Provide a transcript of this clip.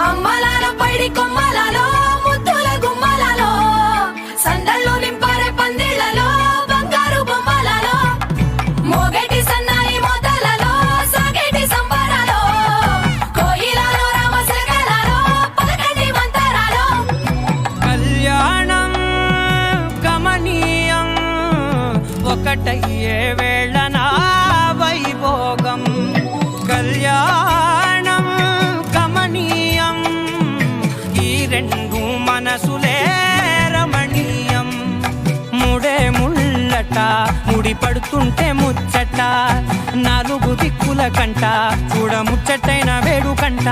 అమ్మలాలో పైడి కొమ్మలలో ముద్దుల గుమ్మలలో సందళ్ళు నింపారే పందిళ్లలో బంగారు బొమ్మలలో మోగేటి సన్నాయి మోతలలో సాగేటి సంబరాలో కోయిలలో రామశకలలో పలకటి మంతరాలో కళ్యాణం గమనీయం ఒకటయ్యే వేళ నా వైభోగం కళ్యాణం గమనీయం ఈ రెండు మనసులే రమణీయం ముడే ముళ్ళట ముడి పడుతుంటే ముచ్చట నాలుగు దిక్కుల కంట చూడ ముచ్చటైన వేడుకంట